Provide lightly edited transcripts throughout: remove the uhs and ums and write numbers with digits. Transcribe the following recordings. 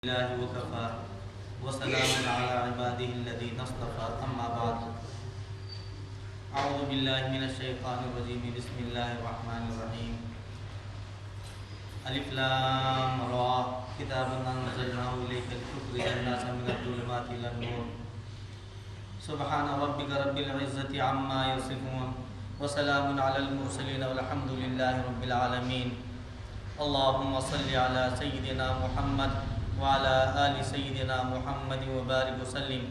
الله وكفى وسلام على عباده الذين اصطفى أما بعد أعوذ بالله من الشيطان الرجيم بسم الله الرحمن الرحيم ألف لام را كتاب أنزلناه إليك لتخرج الناس من الظلمات إلى النور سبحان ربك رب العزة عما يصفون وسلام على المرسلين والحمد لله رب العالمين اللهم صل على سيدنا محمد وعلى آل سيدنا محمد وبارك وسلم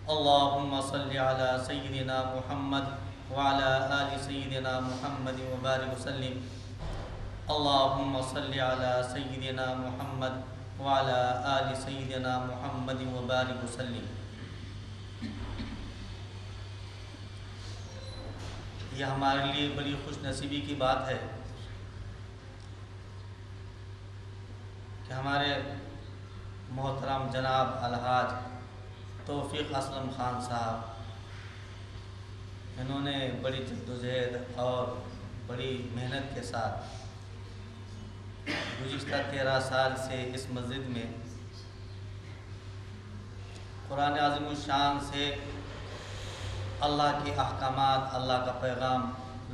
اللهم صل على سيدنا محمد وعلى آل سيدنا محمد وبارك وسلم اللهم صل على سيدنا محمد وعلى آل سيدنا محمد وبارك وسلم۔ یہ ہمارے لیے بڑی خوش نصیبی کی بات ہے کہ ہمارے محترم جناب الحاج توفیق اسلم خان صاحب انہوں نے بڑی جدوجہد اور بڑی محنت کے ساتھ گزشتہ 13 سال سے اس مسجد میں قرآن عظیم الشان سے اللہ کے احکامات، اللہ کا پیغام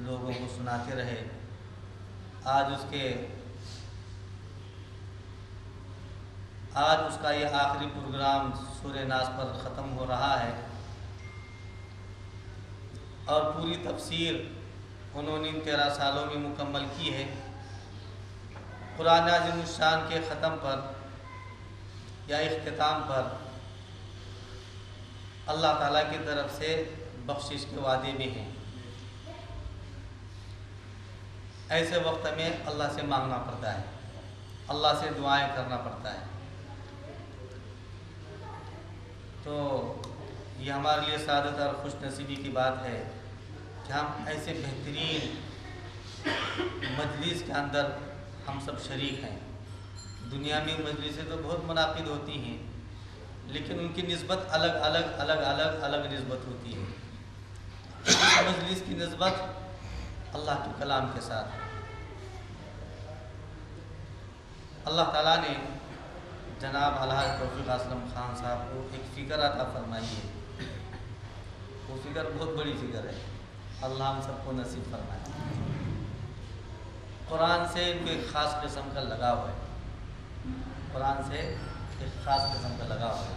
لوگوں کو سناتے رہے۔ آج اس کا یہ آخری پروگرام سورہ ناس پر ختم ہو رہا ہے اور پوری تفسیر انہوں نے 13 سالوں میں مکمل کی ہے۔ قرآن عظیم الشان کے ختم پر یا اختتام پر اللہ تعالیٰ کی طرف سے بخشش کے وعدے بھی ہیں۔ ایسے وقت میں اللہ سے مانگنا پڑتا ہے، اللہ سے دعائیں کرنا پڑتا ہے۔ تو یہ ہمارے لیے سعادت اور خوش نصیبی کی بات ہے کہ ہم ایسے بہترین مجلس کے اندر ہم سب شریک ہیں۔ دنیا میں مجلسیں تو بہت منعقد ہوتی ہیں لیکن ان کی نسبت الگ نسبت ہوتی ہے۔ اس مجلس کی نسبت اللہ کے کلام کے ساتھ اللہ تعالیٰ نے جناب الحاج توفیق اسلم خان صاحب کو ایک فکر عطا فرمائی ہے۔ وہ فکر بہت بڑی فکر ہے، اللہ ہم سب کو نصیب فرمائے۔ قرآن سے ان کو ایک خاص قسم کا لگاؤ ہے، قرآن سے ایک خاص قسم کا لگاؤ ہے۔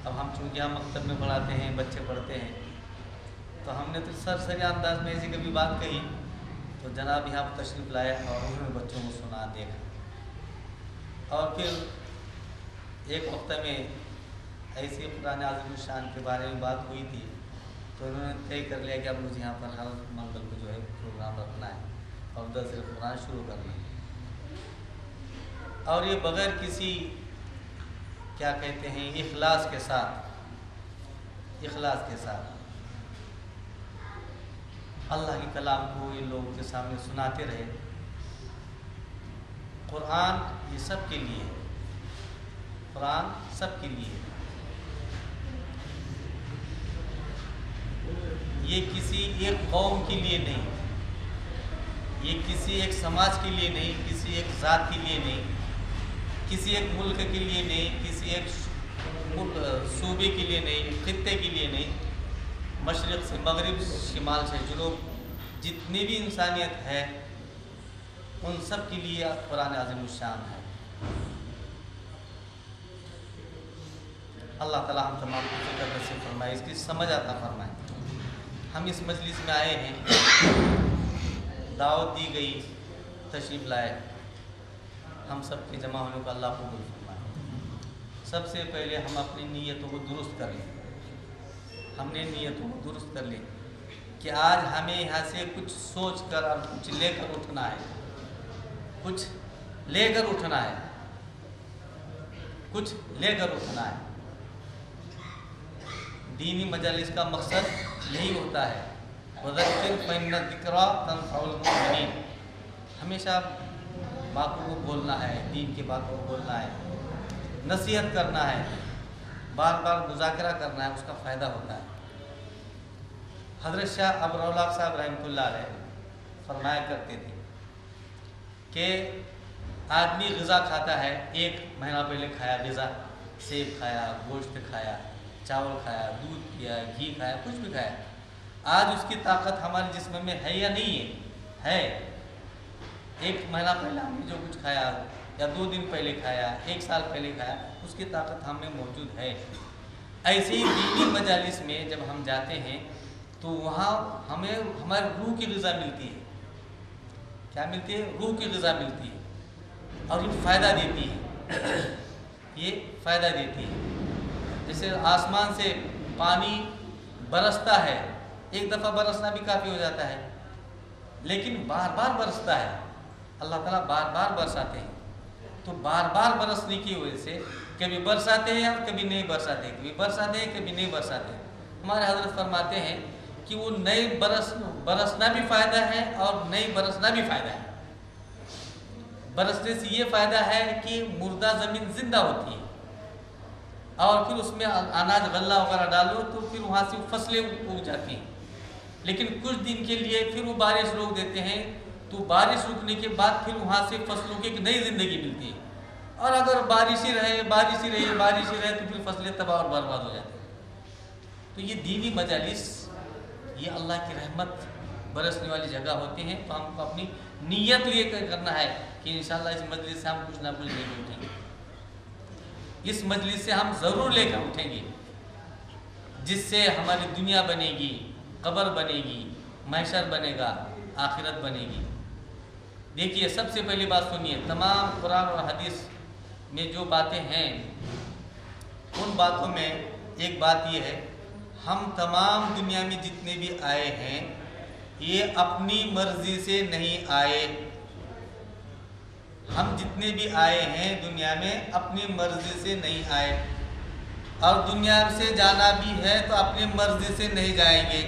اب ہم چونکہ ہم مکتب میں پڑھاتے ہیں، بچے پڑھتے ہیں، تو ہم نے تو سرسری انداز میں ایسی کبھی بات کہی تو جناب یہاں تشریف لائے اور انہوں نے بچوں کو سنا دیکھا۔ اور پھر ایک وقت میں ایسی قرآن عظیم الشان کے بارے میں بات ہوئی تھی تو انہوں نے طے کر لیا کہ اب مجھے یہاں پر ہر منگل کو جو ہے پروگرام رکھنا ہے اور درس قرآن شروع کرنا ہے۔ اور یہ بغیر کسی کیا کہتے ہیں اخلاص کے ساتھ اللہ کے کلام کو یہ لوگوں کے سامنے سناتے رہے۔ قرآن یہ سب کے لیے ہے، قرآن سب کے لیے ہے۔ یہ کسی ایک قوم کے لیے نہیں، یہ کسی ایک سماج کے لیے نہیں، کسی ایک ذات کے لیے نہیں، کسی ایک ملک کے لیے نہیں، کسی ایک صوبے کے لیے نہیں، خطے کے لیے نہیں، مشرق سے مغرب، شمال سے جنوب، جتنی بھی انسانیت ہے ان سب کے لیے قرآن عظیم الشان ہے۔ اللہ تعالیٰ ہم تمام کو فکر نصیب فرمائے، اس کی سمجھ عطا فرمائے۔ ہم اس مجلس میں آئے ہیں، دعوت دی گئی، تشریف لائے، ہم سب کے جمع ہونے کو اللہ قبول فرمائے۔ سب سے پہلے ہم اپنی نیتوں کو درست کر لیں، ہم نے نیتوں کو درست کر لیں کہ آج ہمیں یہاں سے کچھ سوچ کر اور کچھ لے کر اٹھنا ہے، کچھ لے کر اٹھنا ہے۔ دینی مجالس کا مقصد یہی ہوتا ہے، وَذَكِّرْ فَإِنَّ الذِّكْرَىٰ تَنفَعُ الْمُؤْمِنِينَ۔ ہمیشہ باتوں کو بولنا ہے، دین کی باتوں کو بولنا ہے، نصیحت کرنا ہے، بار بار مذاکرہ کرنا ہے، اس کا فائدہ ہوتا ہے۔ حضرت شاہ ابرولlah صاحب رحمۃ اللہ علیہ فرمایا کرتے تھے کہ آدمی غذا کھاتا ہے، 1 مہینہ پہلے کھایا غذا، سیب کھایا، گوشت کھایا، چاول کھایا، دودھ پیا، گھی کھایا، کچھ بھی کھایا، آج اس کی طاقت ہمارے جسم میں ہے یا نہیں ہے؟ 1 مہینہ پہلے ہم نے جو کچھ کھایا یا 2 دن پہلے کھایا، 1 سال پہلے کھایا، اس کی طاقت ہم میں موجود ہے۔ ایسے ہی دینی مجالس میں جب ہم جاتے ہیں تو وہاں ہمیں ہمارے روح کی غذا ملتی ہے۔ کیا ملتی ہے؟ روح کی غذا ملتی ہے، اور یہ فائدہ دیتی ہے، یہ فائدہ دیتی ہے۔ جیسے آسمان سے پانی برستا ہے، 1 دفعہ برسنا بھی کافی ہو جاتا ہے، لیکن بار بار برستا ہے، اللہ تعالیٰ بار بار برساتے ہیں۔ تو بار بار برسنے کی وجہ سے کبھی برساتے ہیں اور کبھی نہیں برساتے، کبھی برساتے ہیں کبھی نہیں برساتے۔ ہمارے حضرت فرماتے ہیں کہ وہ نئے برسنا بھی فائدہ ہے اور نہیں برسنا بھی فائدہ ہے۔ برسنے سے یہ فائدہ ہے کہ مردہ زمین زندہ ہوتی ہے، اور پھر اس میں اناج غلہ وغیرہ ڈالو تو پھر وہاں سے فصلیں اگ جاتی ہیں، لیکن کچھ دن کے لیے پھر وہ بارش روک دیتے ہیں، تو بارش رکنے کے بعد پھر وہاں سے فصلوں کی ایک نئی زندگی ملتی ہے، اور اگر بارش ہی رہے تو پھر فصلیں تباہ اور برباد ہو جاتی ہیں۔ تو یہ دینی مجالس، یہ اللہ کی رحمت برسنے والی جگہ ہوتی ہیں، تو ہم کو اپنی نیت یہ کرنا ہے کہ انشاءاللہ اس مجلس سے ہم کچھ نہ کچھ لے کے اٹھیں گے، اس مجلس سے ہم ضرور لے کر اٹھیں گے، جس سے ہماری دنیا بنے گی، قبر بنے گی، محشر بنے گا، آخرت بنے گی۔ دیکھیے، سب سے پہلی بات سنیے، تمام قرآن اور حدیث میں جو باتیں ہیں، ان باتوں میں ایک بات یہ ہے، ہم تمام دنیا میں جتنے بھی آئے ہیں یہ اپنی مرضی سے نہیں آئے۔ ہم جتنے بھی آئے ہیں دنیا میں اپنی مرضی سے نہیں آئے، اور دنیا سے جانا بھی ہے تو اپنی مرضی سے نہیں جائیں گے۔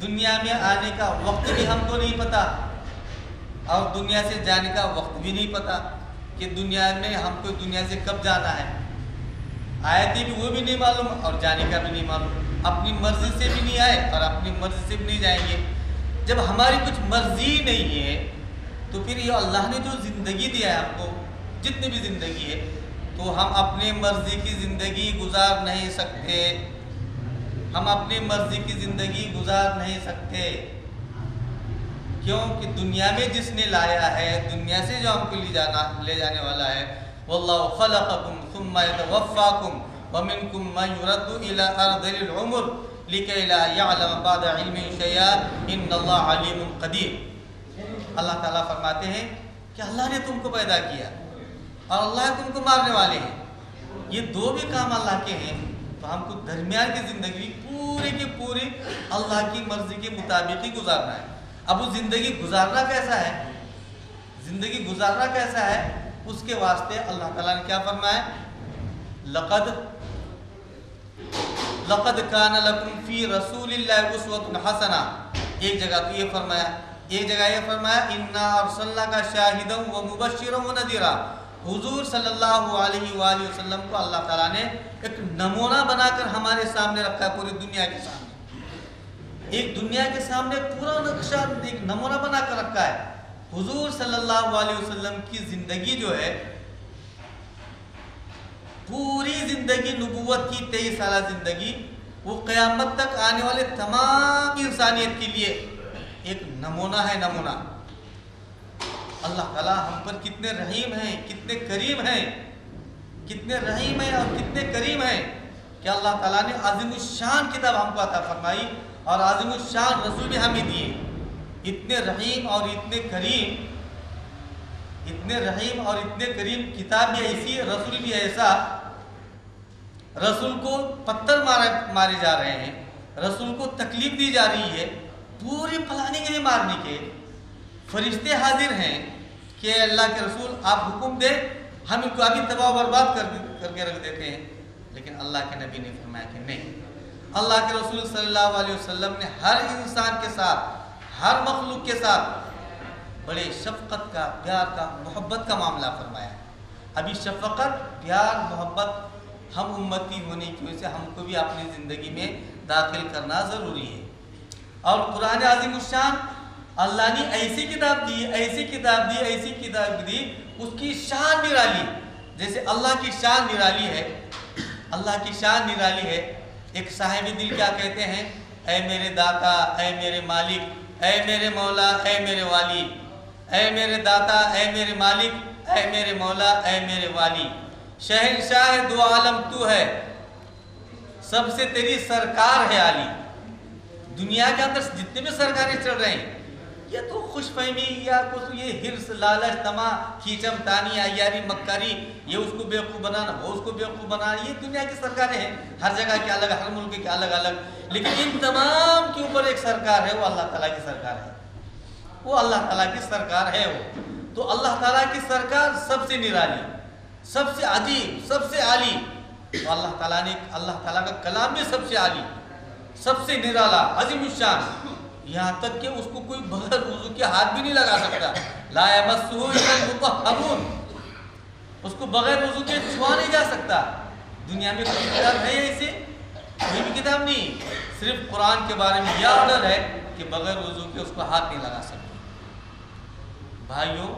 دنیا میں آنے کا وقت بھی ہم کو نہیں پتا، اور دنیا سے جانے کا وقت بھی نہیں پتا کہ دنیا میں ہم کو دنیا سے کب جانا ہے۔ آئے تھے بھی وہ بھی نہیں معلوم، اور جانے کا بھی نہیں معلوم۔ اپنی مرضی سے بھی نہیں آئے اور اپنی مرضی سے بھی نہیں جائیں گے۔ جب ہماری کچھ مرضی نہیں ہے تو پھر یہ اللہ نے جو زندگی دیا ہے ہم کو، جتنی بھی زندگی ہے، تو ہم اپنی مرضی کی زندگی گزار نہیں سکتے، ہم اپنی مرضی کی زندگی گزار نہیں سکتے۔ کیوں کہ دنیا میں جس نے لایا ہے، دنیا سے جو ہم کو لے جانے والا ہے، واللہ خلقکم ثم یتوفاکم ومنکم من یرد الی ارذل العمر لکی لا یعلم بعد علم شیئا ان اللہ علیم قدیر۔ اللہ تعالیٰ فرماتے ہیں کہ اللہ نے تم کو پیدا کیا اور اللہ تم کو مارنے والے ہیں، یہ 2 بھی کام اللہ کے ہیں، تو ہم کو درمیان کی زندگی پوری کی پوری اللہ کی مرضی کے مطابق ہی گزارنا ہے۔ اب وہ زندگی گزارنا کیسا ہے؟ زندگی گزارنا کیسا ہے؟ اس کے واسطے اللہ تعالیٰ نے کیا فرمایا؟ لقد کان لکم فی رسول اللہ اسوۃ حسنہ۔ ایک جگہ تو یہ فرمایا، ایک جگہ یہ فرمایا انا ارسلناک شاہدا ومبشرا ونذیرا۔ حضور صلی اللہ علیہ وآلہ وسلم کو اللہ تعالیٰ نے ایک نمونہ بنا کر ہمارے سامنے رکھا ہے، پوری دنیا کے سامنے، ایک دنیا کے سامنے پورا نقشہ، ایک نمونہ بنا کر رکھا ہے۔ حضور صلی اللہ علیہ وسلم کی زندگی جو ہے، پوری زندگی نبوت کی 23 سالہ زندگی، وہ قیامت تک آنے والے تمام انسانیت کے لیے ایک نمونہ ہے، نمونہ۔ اللہ تعالیٰ ہم پر کتنے رحیم ہیں، کتنے کریم ہیں، کتنے رحیم ہیں اور کتنے کریم ہیں کہ اللہ تعالیٰ نے عظیم الشان کتاب ہم کو عطا فرمائی اور عظیم الشان رسول بھی ہمیں دیے۔ اتنے رحیم اور اتنے کریم، اتنے رحیم اور اتنے کریم کتاب بھی ایسی، رسول بھی ایسا۔ رسول کو پتھر مارے جا رہے ہیں، رسول کو تکلیف دی جا رہی ہے، پوری پلانے کے لیے مارنے کے فرشتے حاضر ہیں کہ اللہ کے رسول آپ حکم دیں، ہم ان کو ابھی تباہ و برباد کر کے رکھ دیتے ہیں، لیکن اللہ کے نبی نے فرمایا کہ نہیں۔ اللہ کے رسول صلی اللہ علیہ وسلم نے ہر انسان کے ساتھ، ہر مخلوق کے ساتھ بڑے شفقت کا، پیار کا، محبت کا معاملہ فرمایا۔ ابھی شفقت، پیار، محبت ہم امتی ہونے کی وجہ سے ہم کو بھی اپنی زندگی میں داخل کرنا ضروری ہے۔ اور قرآن عظیم الشان اللہ نے ایسی کتاب دی، ایسی کتاب دی، ایسی کتاب دی، اس کی شان نرالی. جیسے اللہ کی شان نرالی ہے، اللہ کی شان نرالی ہے. ایک صاحب دل کیا کہتے ہیں؟ اے میرے داتا، اے میرے مالک، اے میرے مولا، اے میرے والی. اے میرے داتا، اے میرے مالک، اے میرے مولا، اے میرے والی. شہنشاہ دو عالم تو ہے، سب سے تیری سرکار ہے عالی. دنیا کے اندر جتنے بھی سرکاریں چل رہے ہیں، یہ تو خوش فہمی یا کچھ یہ ہرس، لالچ، طمع، کھیچم تانی، عیاری، مکاری، یہ اس کو بیوقوف بنانا، وہ اس کو بیوقوف بنانا، یہ دنیا کی سرکاریں ہیں، ہر جگہ کے الگ، ہر ملک کے الگ الگ. لیکن ان تمام کے اوپر ایک سرکار ہے، وہ اللہ تعالیٰ کی سرکار ہے. وہ اللہ تعالیٰ کی سرکار ہے. وہ تو اللہ تعالیٰ کی سرکار سب سے نرالی، سب سے عجیب، سب سے عالی. تو اللہ تعالیٰ نے، اللہ تعالیٰ کا کلام بھی سب سے عالی، سب سے نرالا، عظیم الشان. یہاں تک کہ اس کو کوئی بغیر وضو کے ہاتھ بھی نہیں لگا سکتا. لا یمسہ الا المطہرون، اس کو بغیر وضو کے چھوا نہیں جا سکتا. دنیا میں کوئی کتاب ہے ایسے؟ کوئی بھی کتاب نہیں. صرف قرآن کے بارے میں یہ آرڈر ہے کہ بغیر وضو کے اس کو ہاتھ نہیں لگا سکتے. بھائیوں،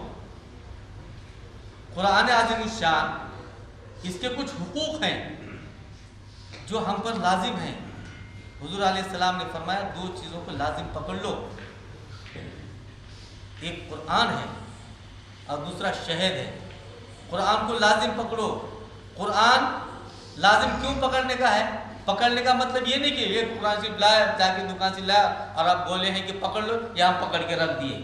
قرآن عظیم الشان، اس کے کچھ حقوق ہیں جو ہم پر لازم ہیں. حضور علیہ السلام نے فرمایا 2 چیزوں کو لازم پکڑ لو. ایک قرآن ہے اور دوسرا شہد ہے. قرآن کو لازم پکڑو. قرآن لازم کیوں پکڑنے کا ہے؟ پکڑنے کا مطلب یہ نہیں کہ یہ قرآن شریف لایا، جا کے دکان سے لایا اور آپ بولے ہیں کہ پکڑ لو، یا ہم پکڑ کے رکھ دیے.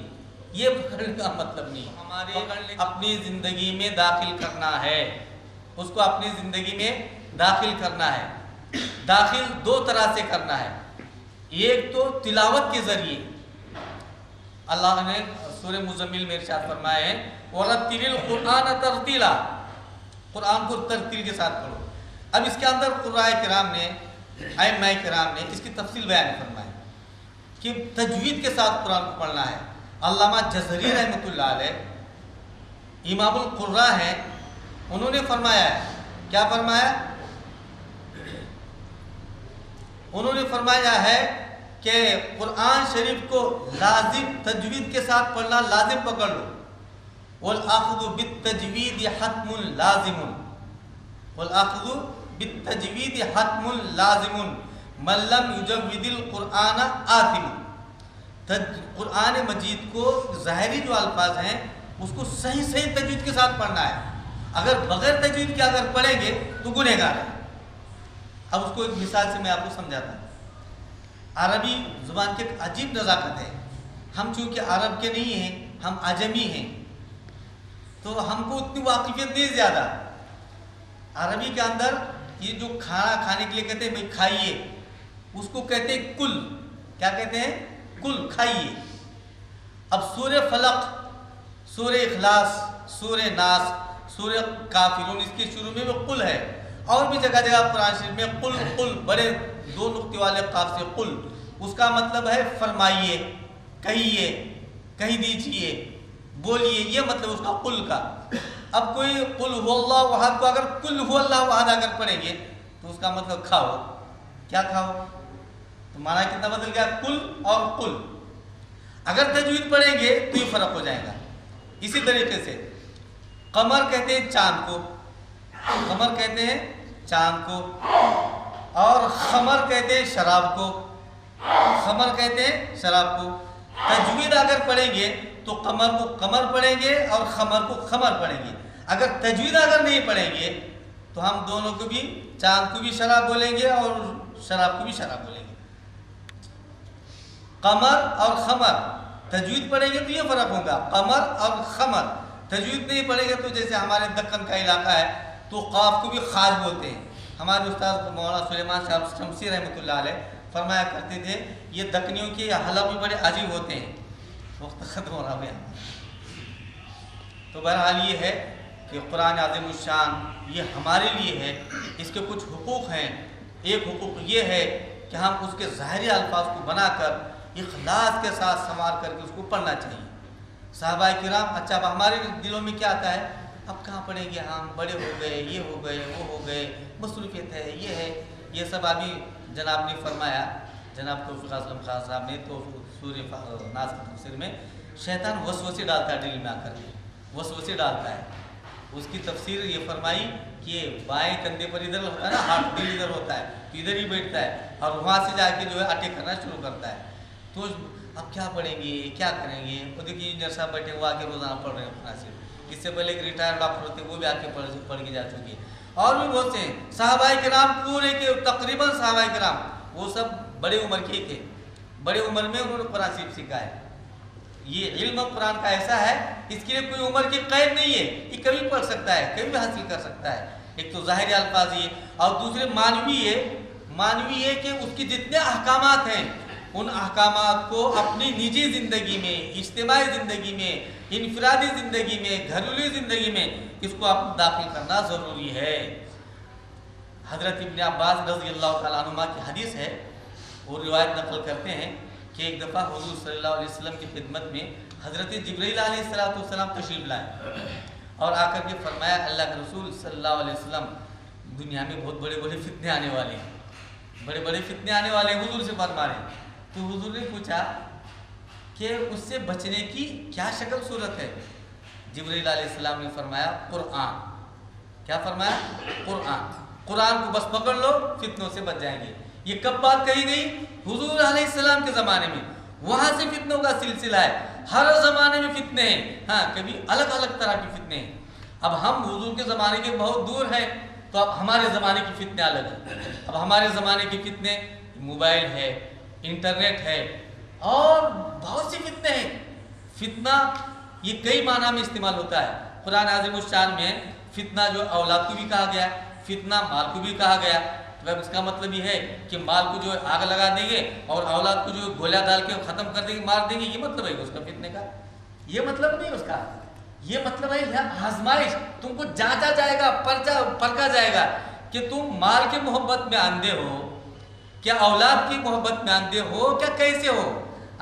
یہ پکڑنے کا مطلب نہیں. ہمارے اپنی زندگی میں داخل کرنا ہے، اس کو اپنی زندگی میں داخل کرنا ہے. داخل 2 طرح سے کرنا ہے. ایک تو تلاوت کے ذریعے. اللہ نے سورہ مزمل میں ارشاد فرمایا ہے وَرَتِّلِ الْقُرْآنَ تَرْتِيلًا، قرآن کو ترتیل کے ساتھ پڑھو. اب اس کے اندر قراء کرام نے، ائمہ کرام نے اس کی تفصیل بیان فرمائی کہ تجوید کے ساتھ قرآن کو پڑھنا ہے. علامہ جزری رحمۃ اللہ علیہ امام القراء ہیں، انہوں نے فرمایا ہے، کیا فرمایا؟ انہوں نے فرمایا ہے کہ قرآن شریف کو لازم تجوید کے ساتھ پڑھنا لازم پکڑ لو. وَالْأَخْذُ بِالتَّجْوِيدِ حَتْمٌ لَازِمٌ، وَالْأَخْذُ بِالتَّجْوِيدِ حَتْمٌ لَازِمٌ مَنْ لَمْ يُجَوِّدِ الْقُرْآنَ آثِمٌ. قرآن مجید کو ظاہری جو الفاظ ہیں اس کو صحیح تجوید کے ساتھ پڑھنا ہے. اگر بغیر تجوید کے اگر پڑھیں گے تو گنہگار ہے. اب اس کو ایک مثال سے میں آپ کو سمجھاتا ہوں. عربی زبان کی ایک عجیب نزاکت ہے. ہم چونکہ عرب کے نہیں ہیں، ہم عجمی ہیں، تو ہم کو اتنی واقفیت نہیں زیادہ. عربی کے اندر یہ جو کھانا کھانے کے لیے کہتے ہیں بھائی کھائیے، اس کو کہتے ہیں کل. کیا کہتے ہیں؟ کل، کھائیے. اب سورہ فلق، سورہ اخلاص، سورہ ناس، سورہ کافرون، اس کے شروع میں قل ہے. اور بھی جگہ جگہ قرآن شریف میں قل، قل بڑے 2 نقطے والے قاف سے قل، اس کا مطلب ہے فرمائیے، کہیے، کہہ دیجئے، بولیے، یہ مطلب اس کا قل کا. اب کوئی قل هو اللہ احد کو اگر قل هو اللہ احد اگر پڑھیں گے تو اس کا مطلب کھاؤ. کیا کھاؤ؟ تو معنی کتنا بدل گیا؟ قل اور قل. اگر تجوید پڑھیں گے تو یہ فرق ہو جائے گا. اسی طریقے سے قمر کہتے ہیں چاند کو، قمر کہتے ہیں چاند کو، اور خمر کہتے ہیں شراب کو، خمر کہتے ہیں شراب کو. تجوید اگر پڑھیں گے تو قمر کو قمر پڑھیں گے اور خمر کو خمر پڑھیں گے. اگر تجوید اگر نہیں پڑھیں گے تو ہم دونوں کو بھی، چاند کو بھی شراب بولیں گے اور شراب کو بھی شراب بولیں گے. قمر اور خمر تجوید پڑھیں گے تو یہ فرق ہوگا، قمر اور خمر. تجوید نہیں پڑھیں گے تو جیسے ہمارے دکن کا علاقہ ہے تو قاف کو بھی خاص بولتے ہیں. ہمارے استاد مولانا سلیمان صاحب شمسی رحمۃ اللہ علیہ فرمایا کرتے تھے یہ دکنیوں کے حلق بھی بڑے عجیب ہوتے ہیں. وقت ختم ہو رہا ہے. تو بہرحال یہ ہے کہ قرآن عظیم الشان یہ ہمارے لیے ہے. اس کے کچھ حقوق ہیں. ایک حقوق یہ ہے کہ ہم اس کے ظاہری الفاظ کو بنا کر اخلاص کے ساتھ سنوار کر کے اس کو پڑھنا چاہیے. صحابہ کرام، اچھا اب ہمارے دلوں میں کیا آتا ہے؟ اب کہاں پڑھیں گے، ہم بڑے ہو گئے، یہ ہو گئے، وہ ہو گئے، مصروفیت ہے، یہ ہے، یہ سب ابھی جناب نے فرمایا جناب توفیق اسلم خان صاحب نے تو سورہ ناس کے تفسیر میں شیطان وسوسے ڈالتا ہے دل میں آ کر کے، وسوسے ڈالتا ہے. اس کی تفسیر یہ فرمائی کہ بائیں کندھے پر ادھر ہوتا ہے نا ہاتھ، دل ادھر ہوتا ہے تو ادھر ہی بیٹھتا ہے اور وہاں سے جا کے جو ہے اٹیک کرنا شروع کرتا ہے. تو اب کیا پڑھیں گے، کیا کریں گے؟ وہ دیکھیے انجینئر صاحب بیٹھے وہ آ کے روزانہ پڑھ رہے ہیں اپنا سے. اس سے پہلے ایک ریٹائر ڈاکٹر ہوتے وہ بھی آ کے پڑھ کے جا چکے. اور بھی بہت سے صحابہ کرام پورے کے تقریباً صحابہ کرام وہ سب بڑے عمر کے تھے، بڑے عمر میں انہوں نے قرآن شریف سیکھا ہے. یہ علم قرآن کا ایسا ہے اس کے لیے کوئی عمر کی قید نہیں ہے، یہ کبھی پڑھ سکتا ہے، کبھی بھی حاصل کر سکتا ہے. ایک تو ظاہری الفاظ یہ، اور دوسرے مانوی ہے کہ اس کے جتنے احکامات ہیں ان احکامات کو اپنی نجی زندگی میں، اجتماعی زندگی میں، انفرادی زندگی میں، گھریلو زندگی میں اس کو آپ داخل کرنا ضروری ہے. حضرت ابن عباس رضی اللہ تعالیٰ عنہما کی حدیث ہے، وہ روایت نقل کرتے ہیں کہ ایک دفعہ حضور صلی اللہ علیہ وسلم کی خدمت میں حضرت جبرائیل علیہ السلام تشریف لائے اور آ کر کے فرمایا اللہ کے رسول صلی اللہ علیہ وسلم دنیا میں بہت بڑے بڑے فتنے آنے والے ہیں، بڑے بڑے فتنے آنے والے ہیں، حضور سے فرما رہے ہیں. تو حضور نے پوچھا کہ اس سے بچنے کی کیا شکل صورت ہے؟ جبرائیل علیہ السلام نے فرمایا قرآن. کیا فرمایا؟ قرآن کو بس پکڑ لو فتنوں سے بچ جائیں گے. یہ کب بات کہی گئی؟ حضور علیہ السلام کے زمانے میں. وہاں سے فتنوں کا سلسلہ ہے، ہر زمانے میں فتنے ہیں، ہاں کبھی الگ الگ طرح کے فتنے ہیں. اب ہم حضور کے زمانے کے بہت دور ہیں تو اب ہمارے زمانے کی فتنے الگ ہیں. اب ہمارے زمانے کے فتنے موبائل ہے، انٹرنیٹ ہے اور بہت سی فتنے ہیں. فتنہ یہ کئی معنی میں استعمال ہوتا ہے. قرآن عظیم الشان میں فتنہ جو اولاد کو بھی کہا گیا، فتنہ مال کو بھی کہا گیا. تو اس کا مطلب یہ ہے کہ مال کو جو آگ لگا دیں گے اور اولاد کو جو گولیاں ڈال کے ختم کر دیں گے، مار دیں گے، یہ مطلب ہے اس کا فتنے کا. یہ مطلب نہیں اس کا، یہ مطلب ہے آزمائش. تم کو جانچا جائے گا، پرکھا جائے گا کہ تم مال کی محبت میں اندھے ہو، کیا اولاد کی محبت میں اندھے ہو، کیا کیسے ہو.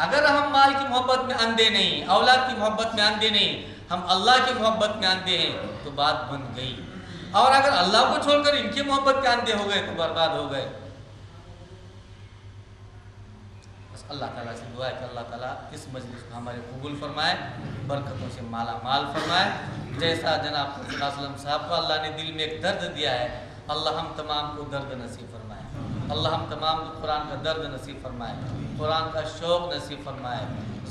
اگر ہم مال کی محبت میں اندھے نہیں، اولاد کی محبت میں اندھے نہیں، ہم اللہ کی محبت میں اندھے ہیں تو بات بن گئی. اور اگر اللہ کو چھوڑ کر ان کی محبت کے اندھے ہو گئے تو برباد ہو گئے. بس اللہ تعالیٰ سے دعا ہے کہ اللہ تعالیٰ اس مجلس کو ہمارے قبول فرمائے، برکتوں سے مالا مال فرمائے. جیسا جناب صلی اللہ علیہ وسلم صاحب کو اللہ نے دل میں ایک درد دیا ہے، اللہ ہم تمام کو درد نصیب فرمائے. اللہ ہم تمام کو قرآن کا درد نصیب فرمائے، قرآن کا شوق نصیب فرمائے،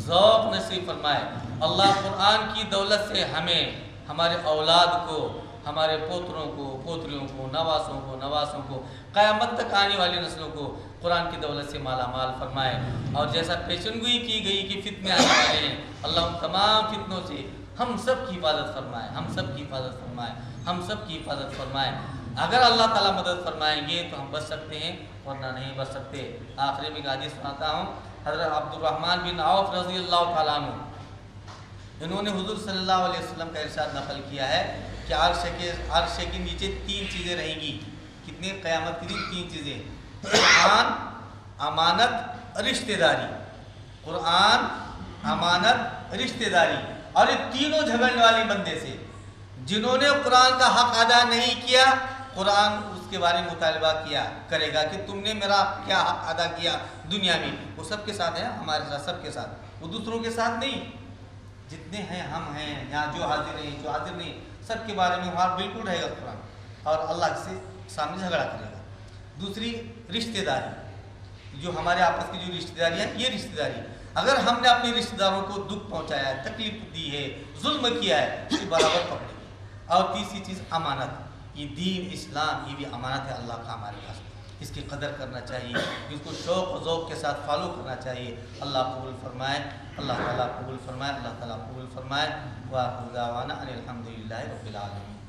ذوق نصیب فرمائے. اللہ قرآن کی دولت سے ہمیں، ہمارے اولاد کو، ہمارے پوتروں کو، پوتریوں کو، نواسوں کو، قیامت تک آنے والی نسلوں کو قرآن کی دولت سے مالا مال فرمائے. اور جیسا پیشن گوئی کی گئی کہ فتنے آنے والے ہیں، اللہ ان تمام فتنوں سے ہم سب کی حفاظت فرمائے، ہم سب کی حفاظت فرمائے، ہم سب کی حفاظت فرمائے. اگر اللہ تعالیٰ مدد فرمائیں گے تو ہم بچ سکتے ہیں، ورنہ نہیں بچ سکتے. آخری میں ایک حدیث سناتا ہوں. حضرت عبد الرحمن بن عوف رضی اللہ تعالیٰ عنہ، انہوں نے حضور صلی اللہ علیہ وسلم کا ارشاد نقل کیا ہے کہ عرش کے نیچے 3 چیزیں رہیں گی. کتنے؟ قیامت کے دن 3 چیزیں: قرآن، امانت، رشتہ داری. قرآن، امانت، رشتہ داری. اور یہ تینوں جھگڑنے والے بندے سے، جنہوں نے قرآن کا حق ادا نہیں کیا، قرآن اس کے بارے میں مطالبہ کرے گا کہ تم نے میرا کیا حق ادا کیا دنیا میں. وہ سب کے ساتھ ہے، ہمارے ساتھ، سب کے ساتھ، وہ دوسروں کے ساتھ نہیں. جتنے ہیں ہم ہیں یہاں، جو حاضر ہیں، جو حاضر نہیں، سب کے بارے میں وہاں بالکل رہے گا قرآن، اور اللہ سے سامنے جھگڑا کرے گا. دوسری رشتہ داری، جو ہمارے آپس کی جو رشتہ داری ہے، یہ رشتہ داری اگر ہم نے اپنے رشتہ داروں کو دکھ پہنچایا ہے، تکلیف دی ہے، ظلم کیا ہے، اسے برابر پکڑے گی. اور تیسری چیز امانت. یہ دین اسلام یہ بھی امانت ہے اللہ کا ہمارے پاس، اس کی قدر کرنا چاہیے، اس کو شوق و ذوق کے ساتھ فالو کرنا چاہیے. اللہ قبول فرمائے، اللہ تعالیٰ قبول فرمائے، اللہ تعالیٰ قبول فرمائے. وآخر دعوانا ان الحمد للہ رب العالمین.